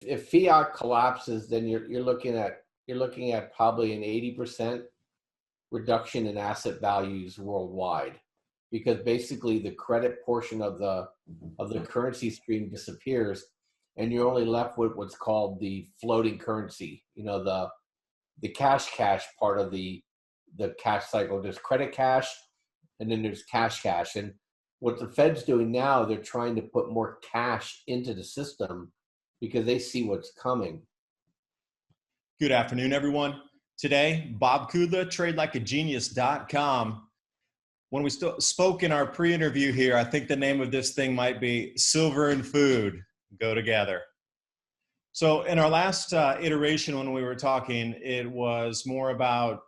If fiat collapses, then you're looking at probably an 80% reduction in asset values worldwide, because basically the credit portion of the currency stream disappears, and you're only left with what's called the floating currency. The cash part of the cash cycle. There's credit cash, and then there's cash. And what the Fed's doing now, they're trying to put more cash into the system because they see what's coming. Good afternoon, everyone. Today, Bob Kudla, tradelikeagenius.com. When we spoke in our pre-interview here, I think the name of this thing might be Silver and Food Go Together. So in our last iteration when we were talking, it was more about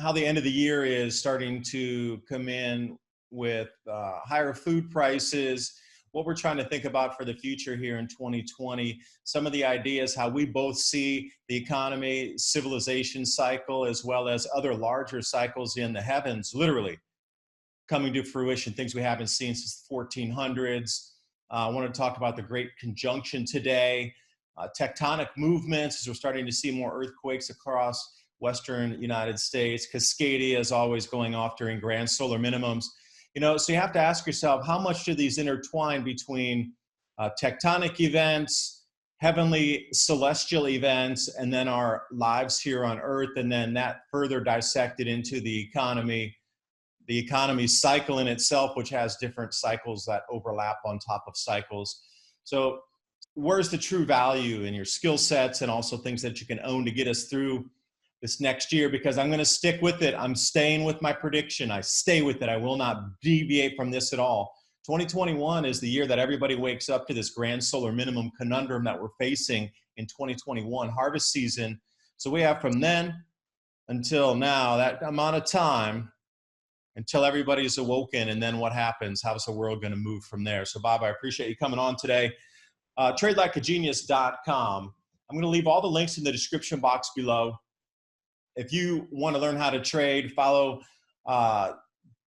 how the end of the year is starting to come in with higher food prices, what we're trying to think about for the future here in 2020, some of the ideas, how we both see the economy, civilization cycle, as well as other larger cycles in the heavens, literally coming to fruition, things we haven't seen since the 1400s. I want to talk about the Great Conjunction today, tectonic movements, as we're starting to see more earthquakes across Western United States. Cascadia is always going off during grand solar minimums. So you have to ask yourself, how much do these intertwine between tectonic events, heavenly celestial events, and then our lives here on Earth, and then that further dissected into the economy cycle in itself, which has different cycles that overlap on top of cycles. So where's the true value in your skill sets and also things that you can own to get us through this next year? Because I'm going to stick with it. I'm staying with my prediction. I stay with it. I will not deviate from this at all. 2021 is the year that everybody wakes up to this grand solar minimum conundrum that we're facing in 2021 harvest season. So we have from then until now, that amount of time until everybody's awoken, and then what happens? How's the world going to move from there? So Bob, I appreciate you coming on today. tradelikeagenius.com. I'm going to leave all the links in the description box below. If you want to learn how to trade, follow Bob.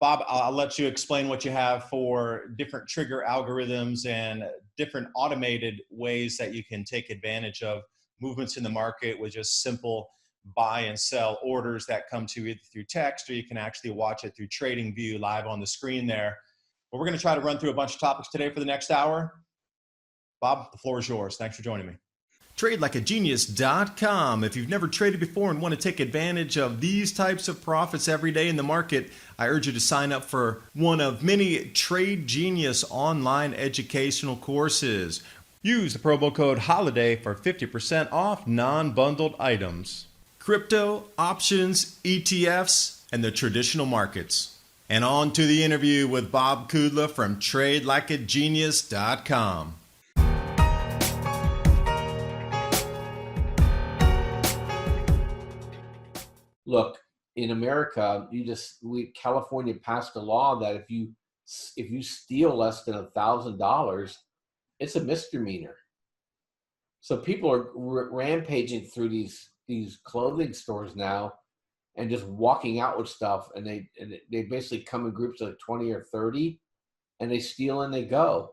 I'll let you explain what you have for different trigger algorithms and different automated ways that you can take advantage of movements in the market with just simple buy and sell orders that come to you either through text, or you can actually watch it through TradingView live on the screen there. But we're going to try to run through a bunch of topics today for the next hour. Bob, the floor is yours. Thanks for joining me. TradeLikeAGenius.com. If you've never traded before and want to take advantage of these types of profits every day in the market, I urge you to sign up for one of many Trade Genius online educational courses. Use the promo code HOLIDAY for 50% off non-bundled items. Crypto, options, ETFs, and the traditional markets. And on to the interview with Bob Kudla from TradeLikeAGenius.com. Look, in America, California passed a law that if you steal less than $1,000, it's a misdemeanor. So people are rampaging through these clothing stores now and just walking out with stuff, and they basically come in groups of 20 or 30, and they steal and they go.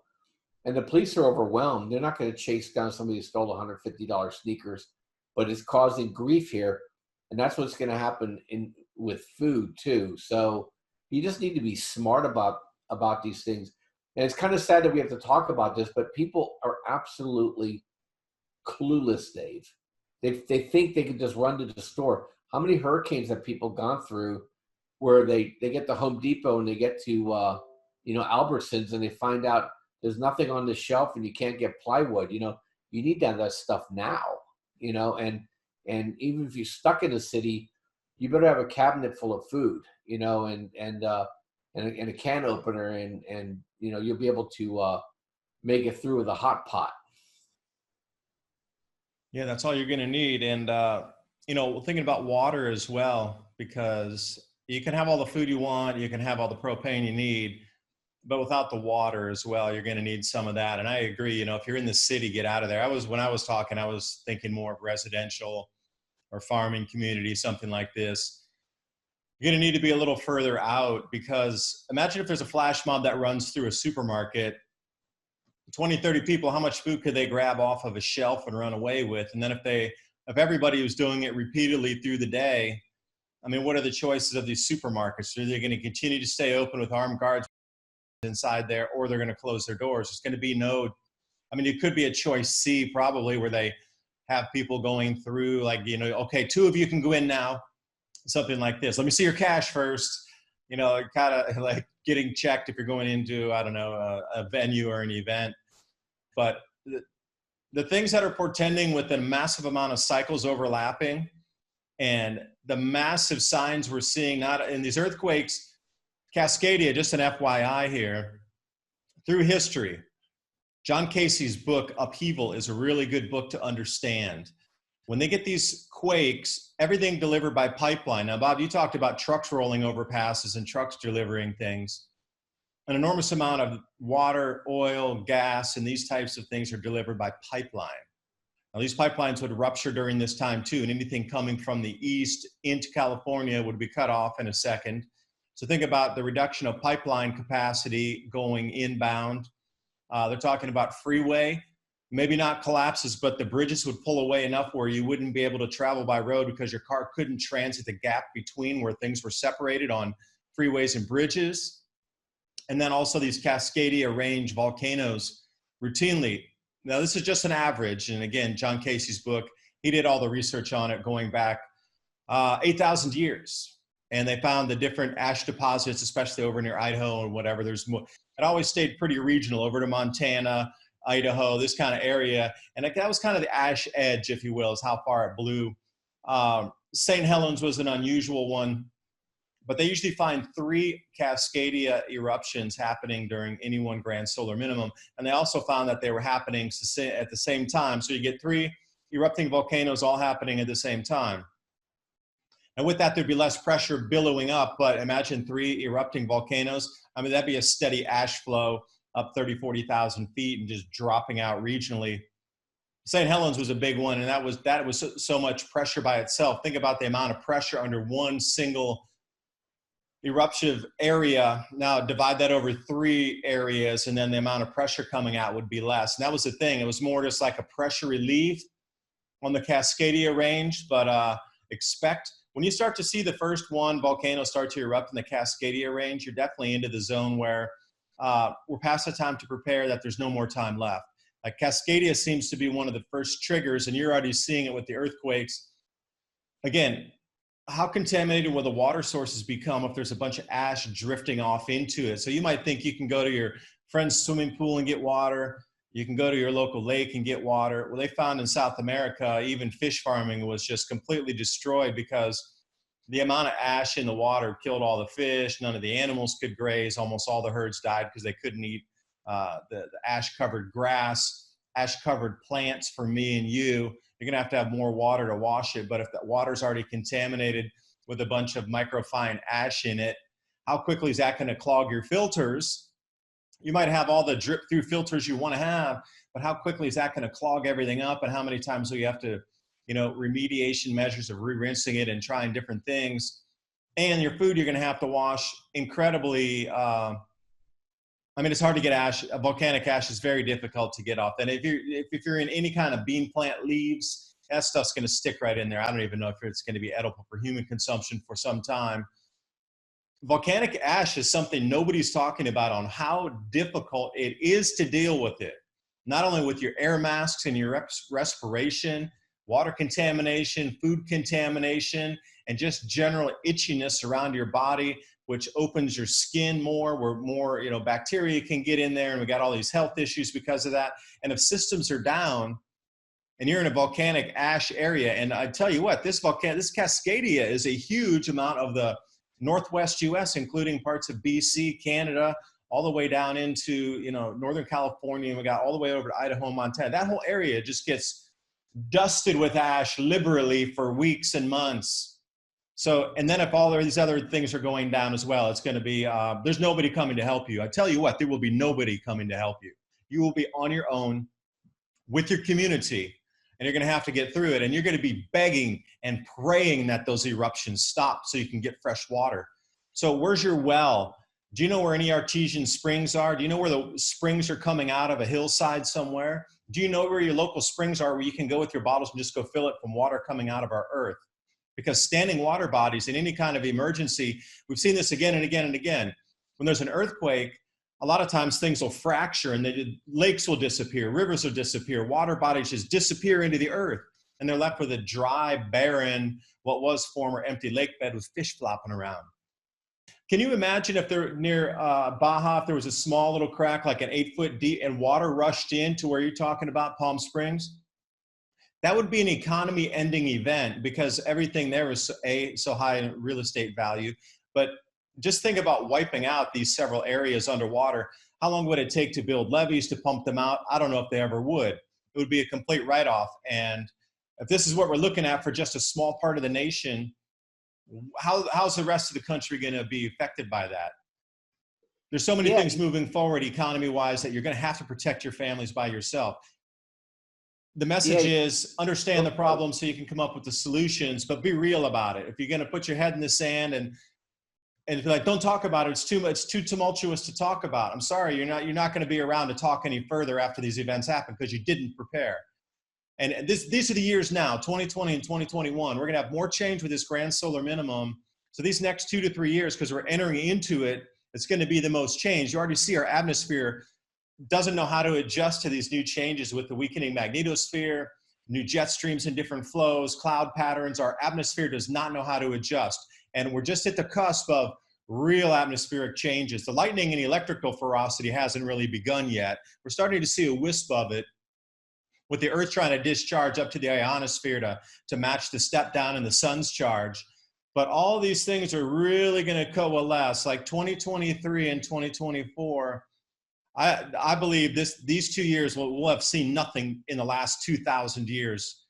And the police are overwhelmed. They're not going to chase down somebody who stole $150 sneakers, but it's causing grief here. And that's what's going to happen with food too. So you just need to be smart about these things. And it's kind of sad that we have to talk about this, but people are absolutely clueless, Dave. They think they can just run to the store. How many hurricanes have people gone through where they get to Home Depot and they get to Albertsons, and they find out there's nothing on the shelf and you can't get plywood? You need to have that stuff now. And even if you're stuck in a city, you better have a cabinet full of food, and a can opener, and you'll be able to make it through with a hot pot. Yeah, that's all you're going to need. And, thinking about water as well, because you can have all the food you want, you can have all the propane you need, but without the water as well, you're going to need some of that. And I agree, if you're in the city, get out of there. When I was talking, I was thinking more of residential or farming community, something like this. You're going to need to be a little further out, because imagine if there's a flash mob that runs through a supermarket 20, 30 people, how much food could they grab off of a shelf and run away with? And then if everybody was doing it repeatedly through the day, I mean, what are the choices of these supermarkets? Are they going to continue to stay open with armed guards inside there, or they're going to close their doors? There's going to be no, I mean, it could be a choice C probably, where they have people going through like, you know, okay, 2 of you can go in now, something like this. Let me see your cash first. You know, kind of like getting checked if you're going into, I don't know, a venue or an event. But the things that are portending with the massive amount of cycles overlapping and the massive signs we're seeing, not in these earthquakes, Cascadia, just an FYI here, through history, John Casey's book, Upheaval, is a really good book to understand. When they get these quakes, everything delivered by pipeline. Now, Bob, you talked about trucks rolling over passes and trucks delivering things. An enormous amount of water, oil, gas, and these types of things are delivered by pipeline. Now, these pipelines would rupture during this time too, and anything coming from the east into California would be cut off in a second. So think about the reduction of pipeline capacity going inbound. They're talking about freeway. Maybe not collapses, but the bridges would pull away enough where you wouldn't be able to travel by road because your car couldn't transit the gap between where things were separated on freeways and bridges. And then also these Cascadia range volcanoes routinely. Now this is just an average. And again, John Casey's book, he did all the research on it going back 8,000 years. And they found the different ash deposits, especially over near Idaho and whatever. There's more. It always stayed pretty regional over to Montana, Idaho, this kind of area. And that was kind of the ash edge, if you will, is how far it blew. St. Helens was an unusual one, but they usually find 3 Cascadia eruptions happening during any one grand solar minimum. And they also found that they were happening at the same time. So you get 3 erupting volcanoes all happening at the same time. And with that, there'd be less pressure billowing up, but imagine 3 erupting volcanoes. I mean, that'd be a steady ash flow up 30, 40,000 feet and just dropping out regionally. St. Helens was a big one, and that was so much pressure by itself. Think about the amount of pressure under one single eruptive area. Now divide that over 3 areas, and then the amount of pressure coming out would be less. And that was the thing. It was more just like a pressure relief on the Cascadia range, but expect when you start to see the first one volcano start to erupt in the Cascadia range, you're definitely into the zone where we're past the time to prepare, that there's no more time left. Like Cascadia seems to be one of the first triggers, and you're already seeing it with the earthquakes. Again, how contaminated will the water sources become if there's a bunch of ash drifting off into it? So you might think you can go to your friend's swimming pool and get water. You can go to your local lake and get water. Well, they found in South America, even fish farming was just completely destroyed because the amount of ash in the water killed all the fish. None of the animals could graze. Almost all the herds died because they couldn't eat the ash-covered grass, ash-covered plants for me and you. You're going to have more water to wash it. But if that water's already contaminated with a bunch of microfine ash in it, how quickly is that going to clog your filters? You might have all the drip through filters you want to have, but how quickly is that going to clog everything up? And how many times will you have to, remediation measures of re-rinsing it and trying different things? And your food, you're going to have to wash incredibly. It's hard to get ash. Volcanic ash is very difficult to get off. And if you're in any kind of bean plant leaves, that stuff's going to stick right in there. I don't even know if it's going to be edible for human consumption for some time. Volcanic ash is something nobody's talking about on how difficult it is to deal with it. Not only with your air masks and your respiration, water contamination, food contamination, and just general itchiness around your body, which opens your skin more, where more bacteria can get in there, and we got all these health issues because of that. And if systems are down, and you're in a volcanic ash area, and I tell you what, this Cascadia is a huge amount of the Northwest U.S., including parts of BC, Canada, all the way down into Northern California, and we got all the way over to Idaho, Montana. That whole area just gets dusted with ash liberally for weeks and months. So, and then if all of these other things are going down as well, it's going to be, there's nobody coming to help you. I tell you what, there will be nobody coming to help you. You will be on your own with your community, and you're going to have to get through it. And you're going to be begging and praying that those eruptions stop so you can get fresh water. So where's your well? Do you know where any artesian springs are? Do you know where the springs are coming out of a hillside somewhere? Do you know where your local springs are where you can go with your bottles and just go fill it from water coming out of our earth? Because standing water bodies in any kind of emergency, we've seen this again and again and again. When there's an earthquake, a lot of times things will fracture and lakes will disappear, rivers will disappear, water bodies just disappear into the earth. And they're left with a dry, barren, what was former empty lake bed with fish flopping around. Can you imagine if they're near Baja, if there was a small little crack, like an 8-foot deep, and water rushed in to where you're talking about, Palm Springs? That would be an economy ending event because everything there is so high in real estate value. But just think about wiping out these several areas underwater. How long would it take to build levees to pump them out? I don't know if they ever would. It would be a complete write-off. And if this is what we're looking at for just a small part of the nation, how's the rest of the country going to be affected by that? There's so many things moving forward economy-wise that you're going to have to protect your families by yourself. The message is understand the problem so you can come up with the solutions, but be real about it. If you're going to put your head in the sand and be like, don't talk about it, it's too tumultuous to talk about. I'm sorry, you're not going to be around to talk any further after these events happen because you didn't prepare. And these are the years now, 2020 and 2021. We're going to have more change with this grand solar minimum. So these next 2 to 3 years, because we're entering into it, it's going to be the most change. You already see our atmosphere doesn't know how to adjust to these new changes with the weakening magnetosphere, new jet streams in different flows, cloud patterns. Our atmosphere does not know how to adjust. And we're just at the cusp of real atmospheric changes. The lightning and electrical ferocity hasn't really begun yet. We're starting to see a wisp of it, with the Earth trying to discharge up to the ionosphere to match the step down in the sun's charge. But all these things are really going to coalesce, like 2023 and 2024. I believe these 2 years we'll have seen nothing in the last 2,000 years,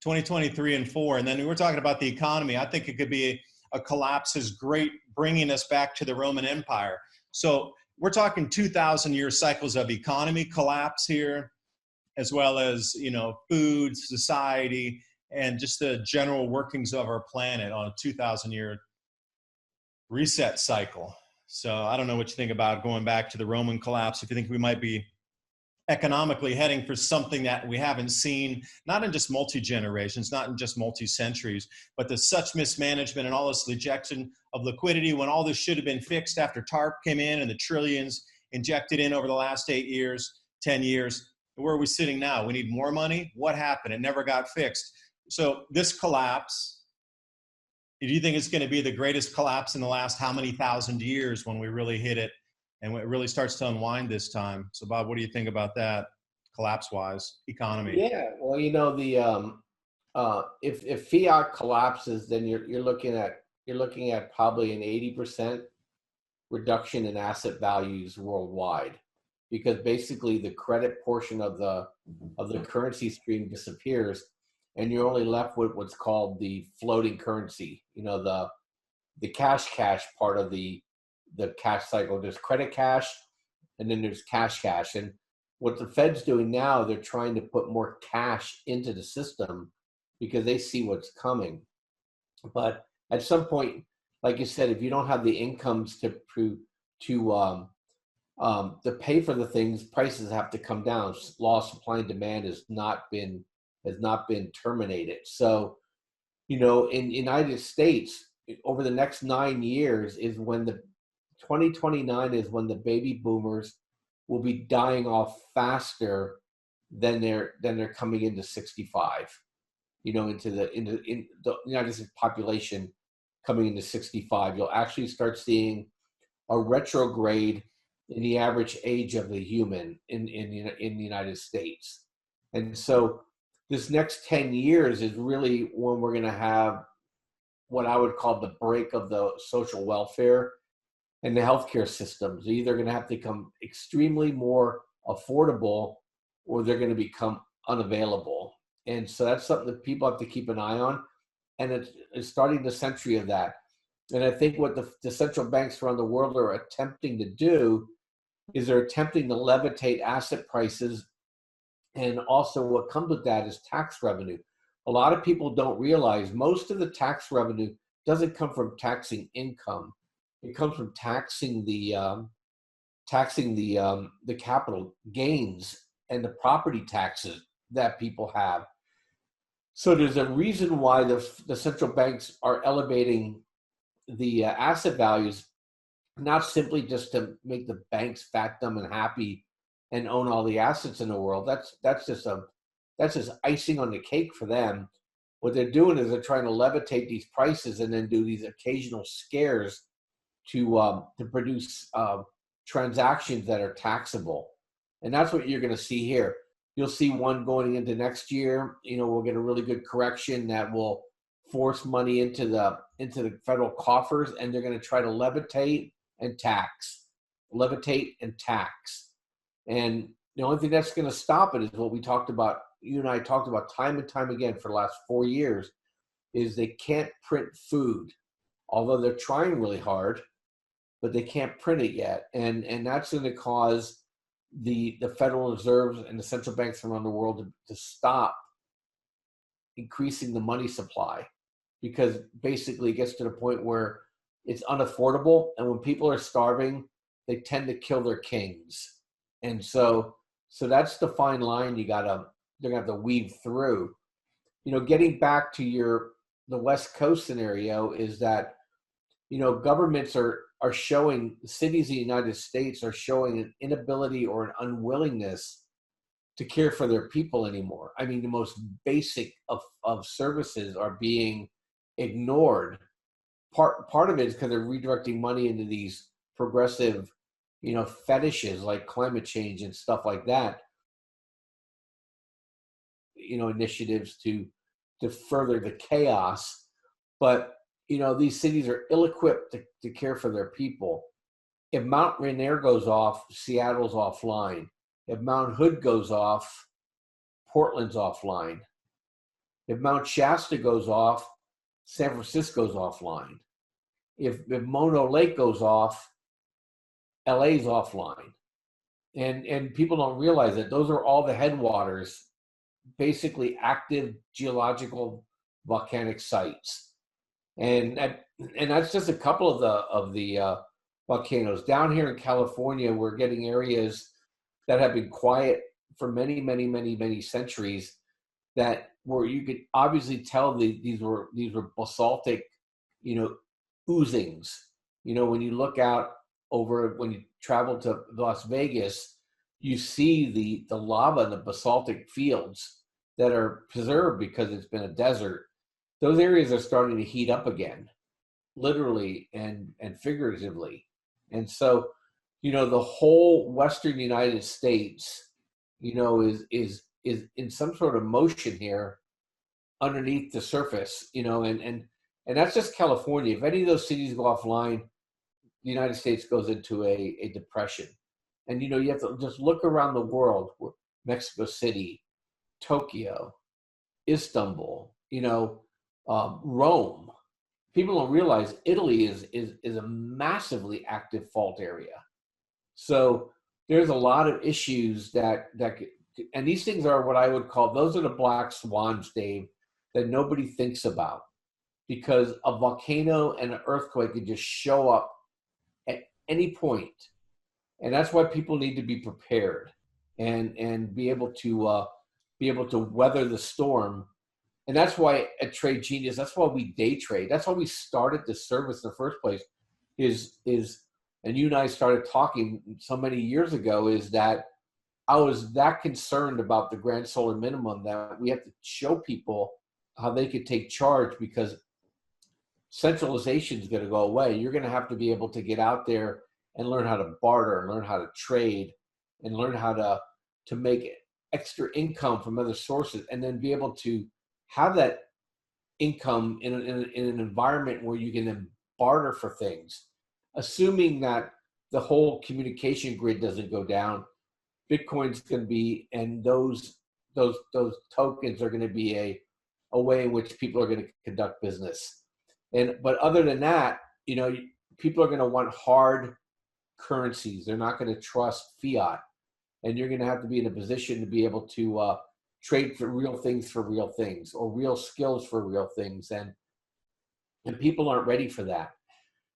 2023 and 4. And then we're talking about the economy. I think it could be a collapse as great, bringing us back to the Roman Empire. So we're talking 2,000-year cycles of economy collapse here, as well as, food, society, and just the general workings of our planet on a 2,000-year reset cycle. So I don't know what you think about going back to the Roman collapse, if you think we might be economically heading for something that we haven't seen, not in just multi-generations, not in just multi-centuries, but there's such mismanagement and all this ejection of liquidity when all this should have been fixed after TARP came in and the trillions injected in over the last 8 years, 10 years. Where are we sitting now? We need more money? What happened? It never got fixed. So this collapse, do you think it's going to be the greatest collapse in the last how many thousand years when we really hit it and when it really starts to unwind this time? So Bob, what do you think about that collapse-wise, economy? Yeah, well, if Fiat collapses, then you're looking at probably an 80% reduction in asset values worldwide, because basically the credit portion of the currency stream disappears, and you're only left with what's called the floating currency. The cash part of the cash cycle. There's credit cash, and then there's cash. And what the Fed's doing now, they're trying to put more cash into the system because they see what's coming. But at some point, like you said, if you don't have the incomes to pay for the things, prices have to come down. Law of supply and demand has not been terminated. So, in the United States, over the next 9 years is when 2029 is when the baby boomers will be dying off faster than they're coming into 65. Into the United States population coming into 65, you'll actually start seeing a retrograde in the average age of the human in the United States. And so this next 10 years is really when we're going to have what I would call the break of the social welfare and the healthcare systems. They're either going to have to become extremely more affordable or they're going to become unavailable. And so that's something that people have to keep an eye on. And it's starting the century of that. And I think what the central banks around the world are attempting to do is they're attempting to levitate asset prices. And also what comes with that is tax revenue. A lot of people don't realize most of the tax revenue doesn't come from taxing income. It comes from taxing the capital gains and the property taxes that people have. So there's a reason why the central banks are elevating the asset values, not simply just to make the banks fat, dumb, and happy and own all the assets in the world. That's just icing on the cake for them. What they're doing is they're trying to levitate these prices and then do these occasional scares to produce transactions that are taxable, and that's what you're going to see here. You'll see one going into next year. We'll get a really good correction that will force money into the federal coffers, and they're going to try to levitate and tax, and the only thing that's going to stop it is what we talked about. You and I talked about time and time again for the last 4 years, is they can't print food, although they're trying really hard, but they can't print it yet, and that's going to cause the Federal Reserves and the central banks around the world to stop increasing the money supply, because basically it gets to the point where it's unaffordable, and when people are starving, they tend to kill their kings, and so that's the fine line they're gonna have to weave through. Getting back to the West Coast scenario is that governments are showing, cities in the United States are showing an inability or an unwillingness to care for their people anymore. I mean, the most basic of services are being ignored. Part of it is because they're redirecting money into these progressive, fetishes like climate change and stuff like that. Initiatives to further the chaos, but these cities are ill-equipped to care for their people. If Mount Rainier goes off, Seattle's offline. If Mount Hood goes off, Portland's offline. If Mount Shasta goes off, San Francisco's offline. If Mono Lake goes off, LA's offline. And people don't realize that those are all the headwaters, basically active geological volcanic sites. And that's just a couple of the volcanoes. Down here in California, we're getting areas that have been quiet for many, many, many, many centuries, that where you could obviously tell these were basaltic, oozings. When you look out when you travel to Las Vegas, you see the lava and the basaltic fields that are preserved because it's been a desert. Those areas are starting to heat up again, literally and figuratively. And so, the whole Western United States, is in some sort of motion here underneath the surface, and that's just California. If any of those cities go offline, the United States goes into a depression. And, you have to just look around the world: Mexico City, Tokyo, Istanbul, Rome. People don't realize Italy is a massively active fault area. So there's a lot of issues and these things are what I would call, those are the black swans, Dave, that nobody thinks about, because a volcano and an earthquake can just show up at any point. And that's why people need to be prepared and be able to weather the storm. And that's why at Trade Genius, that's why we day trade. That's why we started this service in the first place, and you and I started talking so many years ago, is that I was that concerned about the Grand Solar Minimum that we have to show people how they could take charge, because centralization is going to go away. You're going to have to be able to get out there and learn how to barter, learn how to trade, and learn how to make extra income from other sources, and then be able to have that income in an environment where you can then barter for things, assuming that the whole communication grid doesn't go down. Bitcoin's going to be, and those tokens are going to be a way in which people are going to conduct business. But other than that, people are going to want hard currencies. They're not going to trust fiat, and you're going to have to be in a position to be able to trade for real things, or real skills for real things, and people aren't ready for that.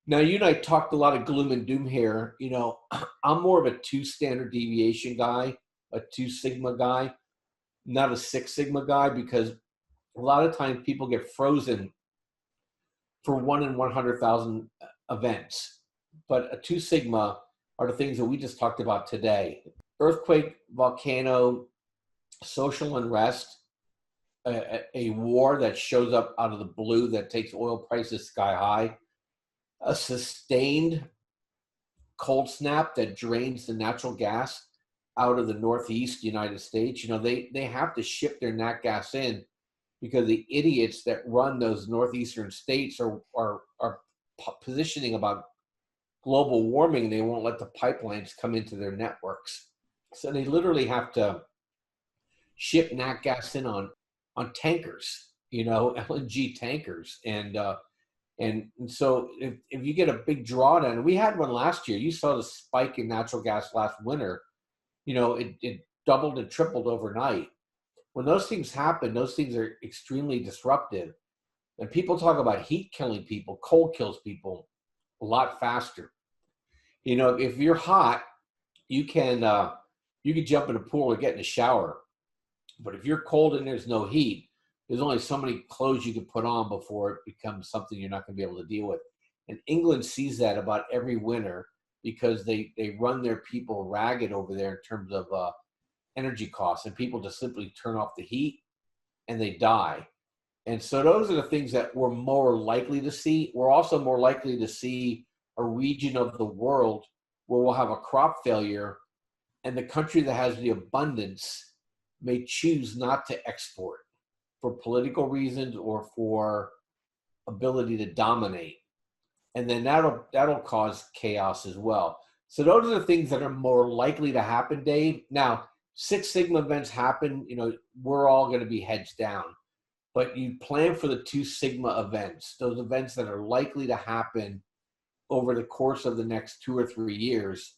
Now, you and I talked a lot of gloom and doom here. I'm more of a 2 standard deviation guy, a 2 sigma guy, not a 6 sigma guy, because a lot of times people get frozen for 1 in 100,000 events. But a 2 sigma are the things that we just talked about today: earthquake, volcano, social unrest, a war that shows up out of the blue that takes oil prices sky high, a sustained cold snap that drains the natural gas out of the Northeast United States. They have to ship their nat gas in because the idiots that run those northeastern states are positioning about global warming. They won't let the pipelines come into their networks. So they literally have to ship nat gas in on tankers, LNG tankers. And so if you get a big drawdown, and we had one last year, you saw the spike in natural gas last winter, it doubled and tripled overnight. When those things happen, those things are extremely disruptive. And people talk about heat killing people, cold kills people a lot faster. If you're hot, you can jump in a pool or get in a shower. But if you're cold and there's no heat, there's only so many clothes you can put on before it becomes something you're not going to be able to deal with. And England sees that about every winter because they run their people ragged over there in terms of energy costs, and people just simply turn off the heat and they die. And so those are the things that we're more likely to see. We're also more likely to see a region of the world where we'll have a crop failure, and the country that has the abundance may choose not to export for political reasons or for ability to dominate. And then that'll cause chaos as well. So those are the things that are more likely to happen, Dave. Now, 6 sigma events happen, we're all going to be heads down. But you plan for the 2 sigma events, those events that are likely to happen over the course of the next 2 or 3 years.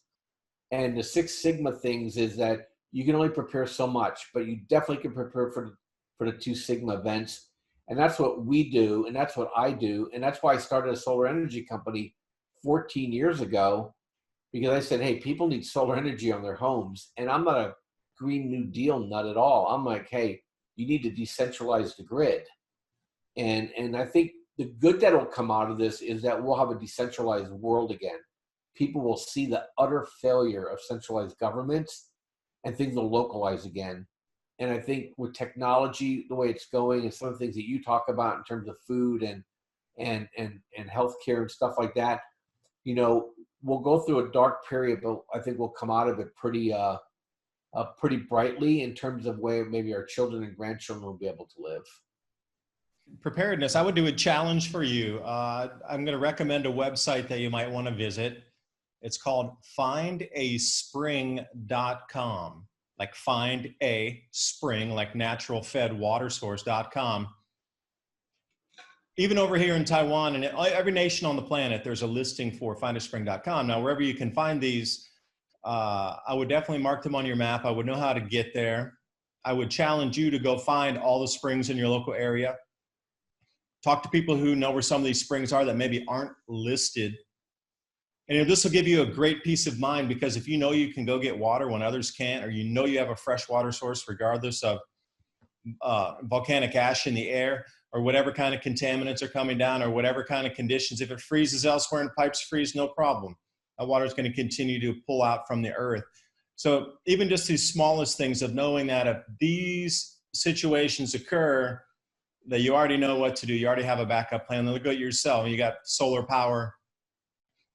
And the 6 sigma things is that you can only prepare so much, but you definitely can prepare for the 2 sigma events. And that's what we do, and that's what I do. And that's why I started a solar energy company 14 years ago, because I said, hey, people need solar energy on their homes. And I'm not a Green New Deal nut at all. I'm like, hey, you need to decentralize the grid. And I think the good that will come out of this is that we'll have a decentralized world again. People will see the utter failure of centralized governments, and things will localize again. And I think with technology, the way it's going, and some of the things that you talk about in terms of food and healthcare and stuff like that, we'll go through a dark period, but I think we'll come out of it pretty brightly in terms of where maybe our children and grandchildren will be able to live. Preparedness. I would do a challenge for you. I'm going to recommend a website that you might want to visit. It's called findaspring.com. Like find a spring, like natural fed water source.com. Even over here in Taiwan and every nation on the planet, there's a listing for findaspring.com. Now, wherever you can find these, I would definitely mark them on your map. I would know how to get there. I would challenge you to go find all the springs in your local area. Talk to people who know where some of these springs are that maybe aren't listed. And this will give you a great peace of mind, because if you know you can go get water when others can't, or you have a fresh water source regardless of volcanic ash in the air or whatever kind of contaminants are coming down or whatever kind of conditions, if it freezes elsewhere and pipes freeze, no problem. That water is going to continue to pull out from the earth. So even just these smallest things of knowing that if these situations occur, that you already know what to do. You already have a backup plan. Look at yourself. You got solar power.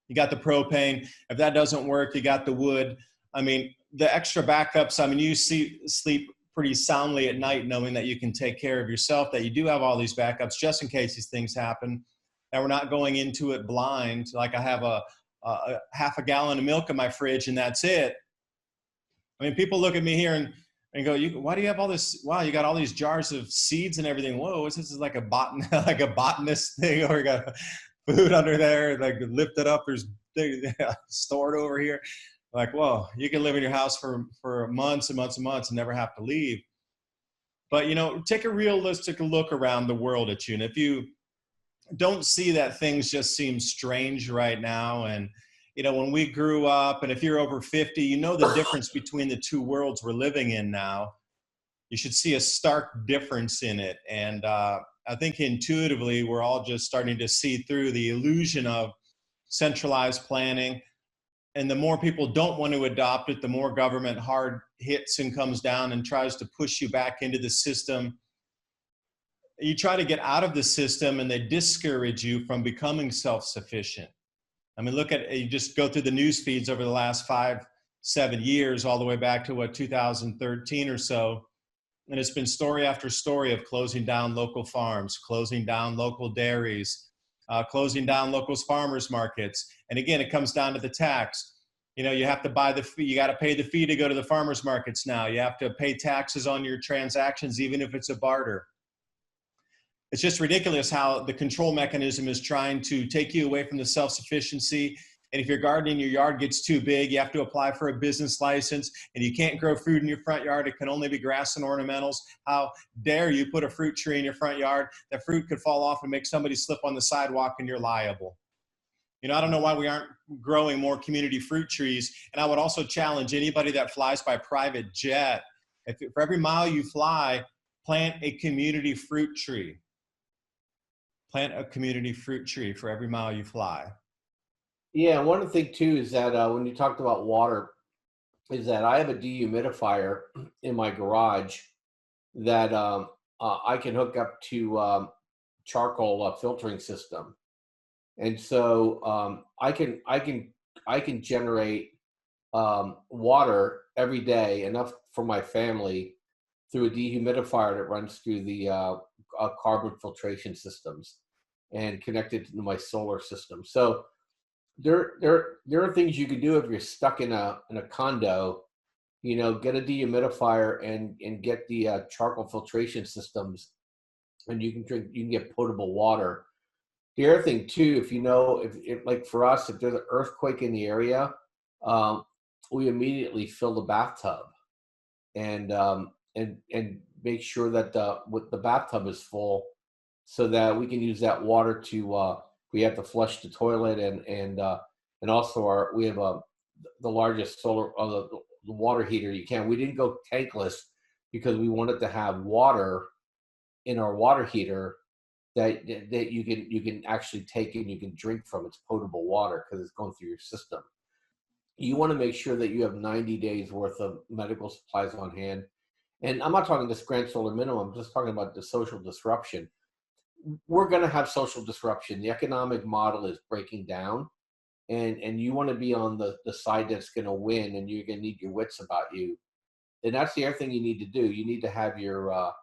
You got the propane. If that doesn't work, you got the wood. I mean, the extra backups, you sleep pretty soundly at night knowing that you can take care of yourself, that you do have all these backups just in case these things happen, that we're not going into it blind. Like I have a half a gallon of milk in my fridge and that's it. People look at me here and go, why do you have all this? Wow, you got all these jars of seeds and everything. Whoa, this is like a botanist thing, or you got food under there, like lift it up, there's stored over here. Like, whoa, you can live in your house for months and months and months and never have to leave. But, take a realistic look around the world at you. And if you don't see that things just seem strange right now. And, you know, when we grew up, and if you're over 50, you know the difference between the two worlds we're living in now. You should see a stark difference in it. And I think intuitively, we're all just starting to see through the illusion of centralized planning. And the more people don't want to adopt it, the more government hard hits and comes down and tries to push you back into the system. You try to get out of the system and they discourage you from becoming self-sufficient. I mean, look at, you just go through the news feeds over the last 5-7 years, all the way back to what, 2013 or so. And it's been story after story of closing down local farms, closing down local dairies, closing down local farmers markets. And again, it comes down to the tax. You know, you have to buy the fee, you got to pay the fee to go to the farmers markets now. You have to pay taxes on your transactions, even if it's a barter. It's just ridiculous how the control mechanism is trying to take you away from the self-sufficiency. And if your garden in your yard gets too big, you have to apply for a business license, and you can't grow fruit in your front yard. It can only be grass and ornamentals. How dare you put a fruit tree in your front yard? That fruit could fall off and make somebody slip on the sidewalk, and you're liable. You know, I don't know why we aren't growing more community fruit trees. And I would also challenge anybody that flies by private jet, for every mile you fly, plant a community fruit tree. Plant a community fruit tree for every mile you fly. Yeah, one of the things too is that when you talked about water, is that I have a dehumidifier in my garage that I can hook up to charcoal filtering system, and so I can generate water every day, enough for my family, through a dehumidifier that runs through the carbon filtration systems and connected to my solar system. So there are things you can do if you're stuck in a condo. You know, get a dehumidifier and get the charcoal filtration systems, and you can get potable water. The other thing too, if you know, if like for us, if there's an earthquake in the area, we immediately fill the bathtub and make sure that the bathtub is full, so that we can use that water to we have to flush the toilet, and also we have the largest solar the water heater you can. We didn't go tankless because we wanted to have water in our water heater that you can actually take and you can drink from. It's potable water because it's going through your system. You want to make sure that you have 90 days worth of medical supplies on hand. And I'm not talking this Grand Solar Minimum, I'm just talking about the social disruption. We're going to have social disruption. The economic model is breaking down, and you want to be on the side that's going to win, and you're going to need your wits about you. And that's the other thing you need to do. You need to have your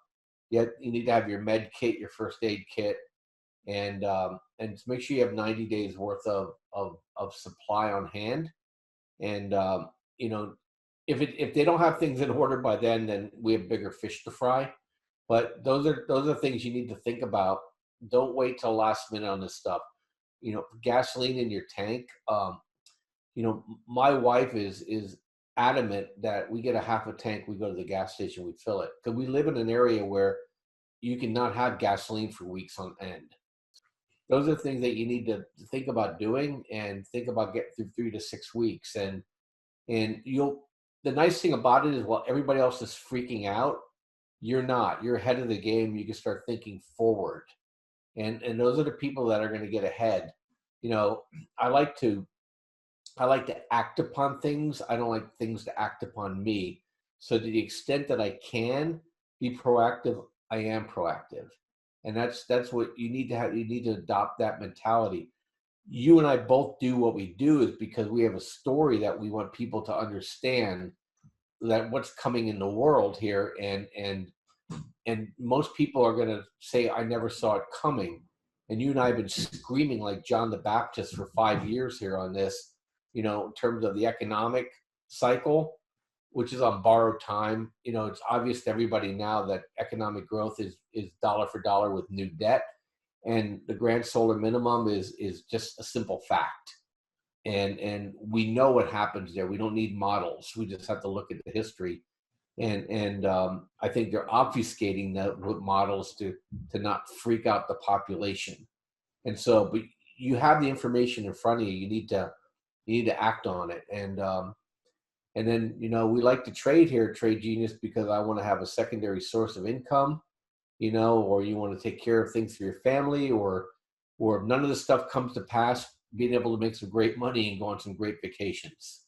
you need to have your med kit, your first aid kit, and make sure you have 90 days worth of supply on hand. And you know, if they don't have things in order by then we have bigger fish to fry. But those are things you need to think about. Don't wait till last minute on this stuff. You know, gasoline in your tank. You know, my wife is adamant that we get a half a tank. We go to the gas station, we fill it, because we live in an area where you cannot have gasoline for weeks on end. Those are things that you need to think about doing, and think about getting through 3 to 6 weeks. And the nice thing about it is, while everybody else is freaking out, you're not. You're ahead of the game. You can start thinking forward, and those are the people that are going to get ahead. You know, I like to act upon things. I don't like things to act upon me. So to the extent that I can be proactive, I am proactive, and that's what you need to have. You need to adopt that mentality. You and I both do what we do is because we have a story that we want people to understand, that what's coming in the world here, and most people are going to say, I never saw it coming. And you and I have been screaming like John the Baptist for 5 years here on this, you know, in terms of the economic cycle, which is on borrowed time. You know, it's obvious to everybody now that economic growth is dollar for dollar with new debt. And the Grand Solar Minimum is just a simple fact. And we know what happens there. We don't need models. We just have to look at the history. And I think they're obfuscating that with models to not freak out the population. And so, but you have the information in front of you. You need to act on it. And then, you know, we like to trade here at Trade Genius because I want to have a secondary source of income, you know, or you want to take care of things for your family, or if none of this stuff comes to pass, being able to make some great money and go on some great vacations.